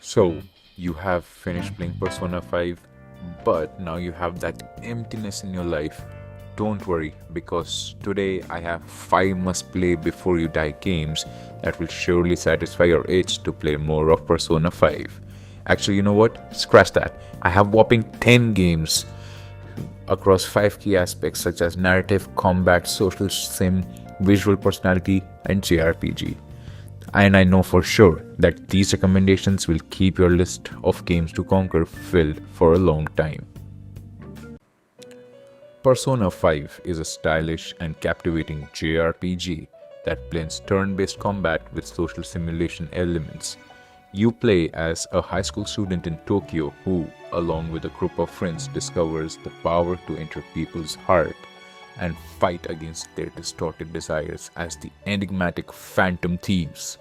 So, you have finished playing Persona 5, but now you have that emptiness in your life. Don't worry, because today I have 5 must play before you die games that will surely satisfy your itch to play more of Persona 5. Actually, you know what? Scratch that. I have whopping 10 games across 5 key aspects such as narrative, combat, social sim, visual personality, and JRPG. And I know for sure that these recommendations will keep your list of games to conquer filled for a long time. Persona 5 is a stylish and captivating JRPG that blends turn based combat with social simulation elements. You play as a high school student in Tokyo who, along with a group of friends, discovers the power to enter people's heart and fight against their distorted desires as the enigmatic Phantom Thieves.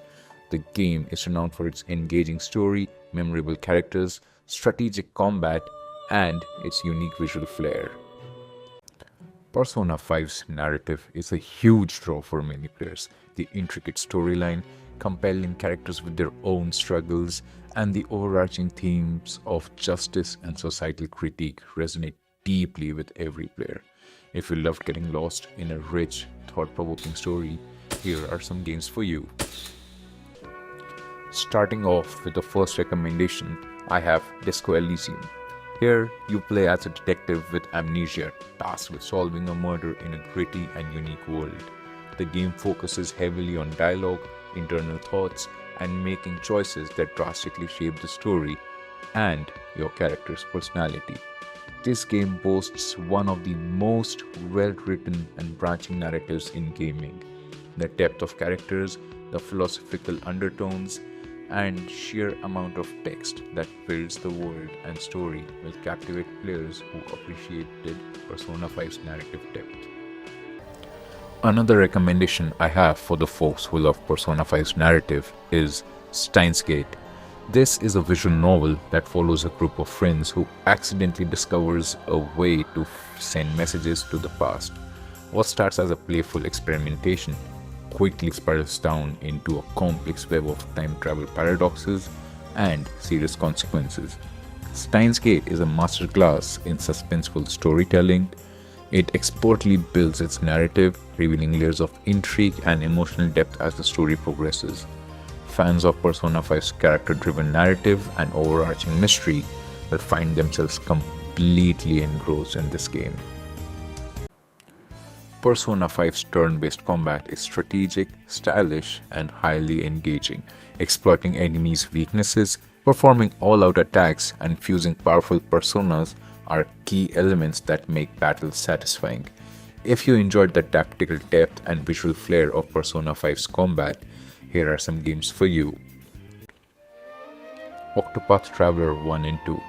The game is renowned for its engaging story, memorable characters, strategic combat, and its unique visual flair. Persona 5's narrative is a huge draw for many players. The intricate storyline, compelling characters with their own struggles, and the overarching themes of justice and societal critique resonate deeply with every player. If you loved getting lost in a rich, thought provoking story, here are some games for you. Starting off with the first recommendation, I have Disco Elysium. Here, you play as a detective with amnesia, tasked with solving a murder in a gritty and unique world. The game focuses heavily on dialogue, internal thoughts, and making choices that drastically shape the story and your character's personality. This game boasts one of the most well written and branching narratives in gaming. The depth of characters, the philosophical undertones, and sheer amount of text that builds the world and story will captivate players who appreciated Persona 5's narrative depth. Another recommendation I have for the folks who love Persona 5's narrative is Steins Gate. This is a visual novel that follows a group of friends who accidentally discovers a way to send messages to the past. What starts as a playful experimentation quickly spirals down into a complex web of time travel paradoxes and serious consequences. Steins Gate is a masterclass in suspenseful storytelling. It expertly builds its narrative, revealing layers of intrigue and emotional depth as the story progresses. Fans of Persona 5's character driven narrative and overarching mystery will find themselves completely engrossed in this game. Persona 5's turn-based combat is strategic, stylish, and highly engaging, exploiting enemies' weaknesses, performing all-out attacks, and fusing powerful personas are key elements that make battles satisfying. If you enjoyed the tactical depth and visual flair of Persona 5's combat, here are some games for you. Octopath Traveler 1 and 2.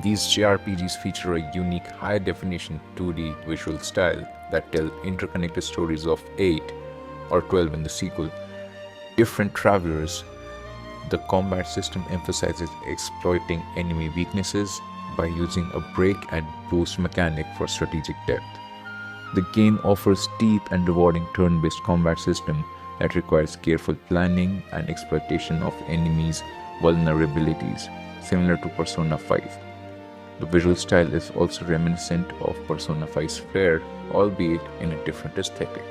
These JRPGs feature a unique high-definition 2D visual style that tell interconnected stories of 8 or 12 in the sequel. Different travelers. The combat system emphasizes exploiting enemy weaknesses by using a break and boost mechanic for strategic depth. The game offers deep and rewarding turn-based combat system that requires careful planning and exploitation of enemies' vulnerabilities, similar to Persona 5. The visual style is also reminiscent of Persona 5's flair, albeit in a different aesthetic.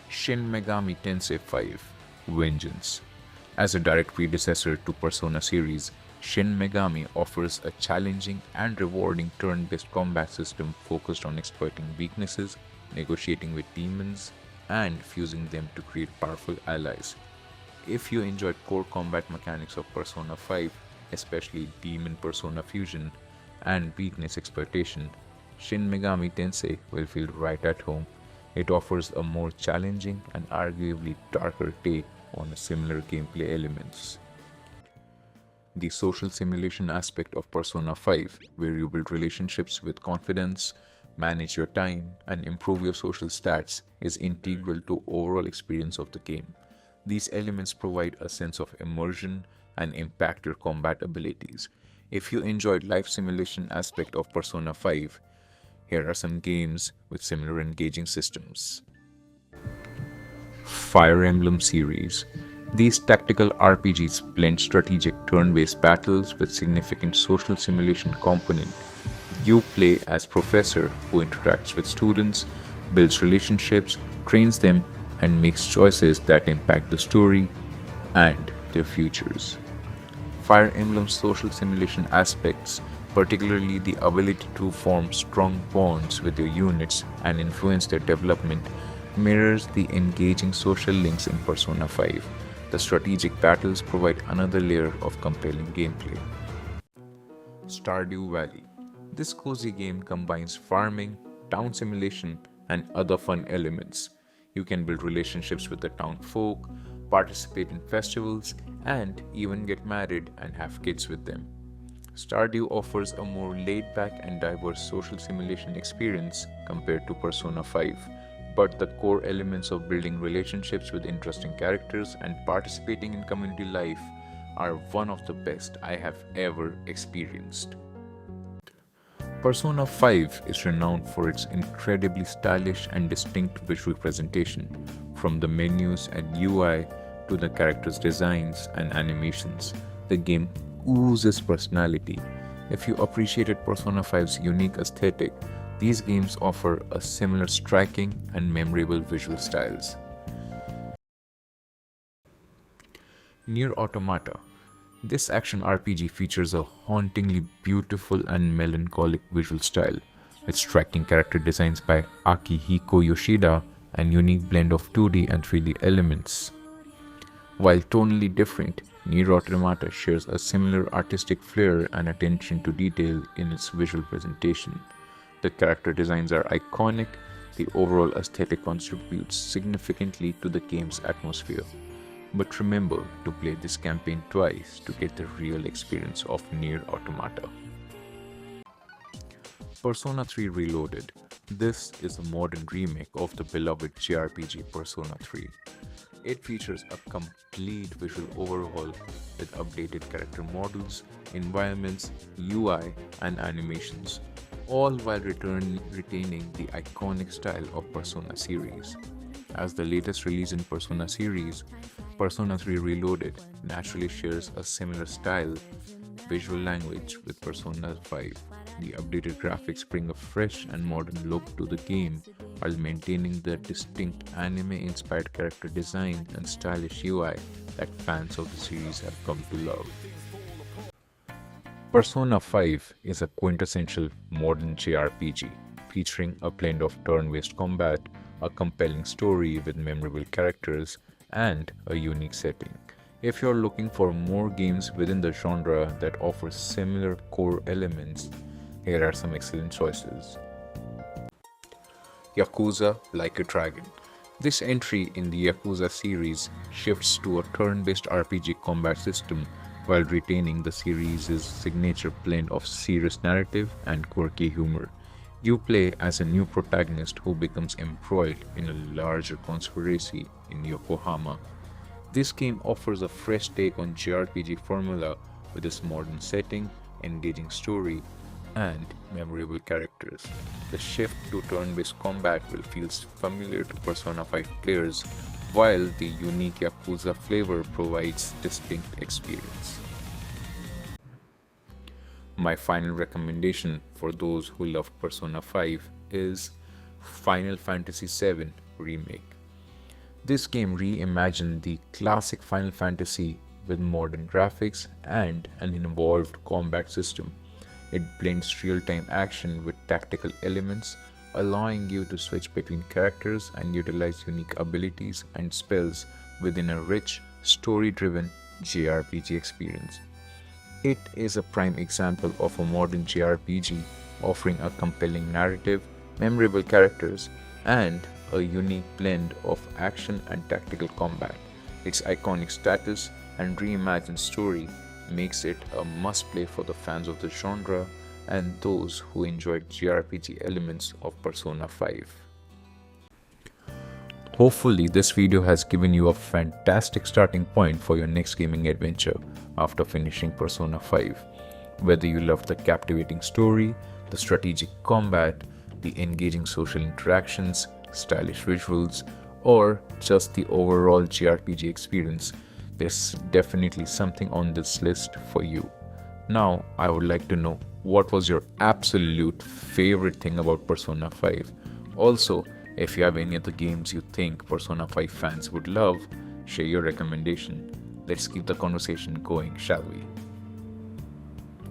Shin Megami Tensei 5 Vengeance. As a direct predecessor to Persona series, Shin Megami offers a challenging and rewarding turn-based combat system focused on exploiting weaknesses, negotiating with demons, and fusing them to create powerful allies. If you enjoyed core combat mechanics of Persona 5, especially demon persona fusion and weakness exploitation, Shin Megami Tensei will feel right at home. It offers a more challenging and arguably darker take on similar gameplay elements. The social simulation aspect of Persona 5, where you build relationships with confidence, manage your time, and improve your social stats, is integral to overall experience of the game. These elements provide a sense of immersion and impact your combat abilities. If you enjoyed life simulation aspect of Persona 5, here are some games with similar engaging systems. Fire Emblem series. These tactical RPGs blend strategic turn-based battles with significant social simulation component. You play as professor who interacts with students, builds relationships, trains them, and makes choices that impact the story and their futures. Fire Emblem's social simulation aspects, particularly the ability to form strong bonds with your units and influence their development, mirrors the engaging social links in Persona 5. The strategic battles provide another layer of compelling gameplay. Stardew Valley. This cozy game combines farming, town simulation, and other fun elements. You can build relationships with the town folk, participate in festivals, and even get married and have kids with them. Stardew offers a more laid back and diverse social simulation experience compared to Persona 5, but the core elements of building relationships with interesting characters and participating in community life are one of the best I have ever experienced. Persona 5 is renowned for its incredibly stylish and distinct visual presentation, from the menus and UI to the characters' designs and animations. The game oozes personality. If you appreciated Persona 5's unique aesthetic, these games offer a similar striking and memorable visual styles. Nier Automata. This action RPG features a hauntingly beautiful and melancholic visual style, with striking character designs by Akihiko Yoshida and unique blend of 2D and 3D elements. While tonally different, Nier Automata shares a similar artistic flair and attention to detail in its visual presentation. The character designs are iconic, the overall aesthetic contributes significantly to the game's atmosphere. But remember to play this campaign twice to get the real experience of Nier Automata. Persona 3 Reloaded. This is a modern remake of the beloved JRPG Persona 3. It features a complete visual overhaul with updated character models, environments, UI, and animations, all while retaining the iconic style of Persona series. As the latest release in Persona series, Persona 3 Reloaded naturally shares a similar style, visual language with Persona 5. The updated graphics bring a fresh and modern look to the game while maintaining the distinct anime-inspired character design and stylish UI that fans of the series have come to love. Persona 5 is a quintessential modern JRPG, featuring a blend of turn-based combat, a compelling story with memorable characters, and a unique setting. If you're looking for more games within the genre that offer similar core elements, here are some excellent choices. Yakuza Like a Dragon. This entry in the Yakuza series shifts to a turn-based RPG combat system while retaining the series' signature blend of serious narrative and quirky humor. You play as a new protagonist who becomes embroiled in a larger conspiracy in Yokohama. This game offers a fresh take on JRPG formula with its modern setting, engaging story, and memorable characters. The shift to turn-based combat will feel familiar to Persona 5 players, while the unique Yakuza flavor provides distinct experience. My final recommendation for those who loved Persona 5 is Final Fantasy VII Remake. This game reimagined the classic Final Fantasy with modern graphics and an evolved combat system. It blends real-time action with tactical elements, allowing you to switch between characters and utilize unique abilities and spells within a rich, story-driven JRPG experience. It is a prime example of a modern JRPG offering a compelling narrative, memorable characters, and a unique blend of action and tactical combat. Its iconic status and reimagined story makes it a must-play for the fans of the genre and those who enjoyed JRPG elements of Persona 5. Hopefully, this video has given you a fantastic starting point for your next gaming adventure after finishing Persona 5. Whether you love the captivating story, the strategic combat, the engaging social interactions, stylish visuals, or just the overall JRPG experience, there's definitely something on this list for you. Now, I would like to know what was your absolute favorite thing about Persona 5. Also, if you have any other games you think Persona 5 fans would love, share your recommendation. Let's keep the conversation going, shall we?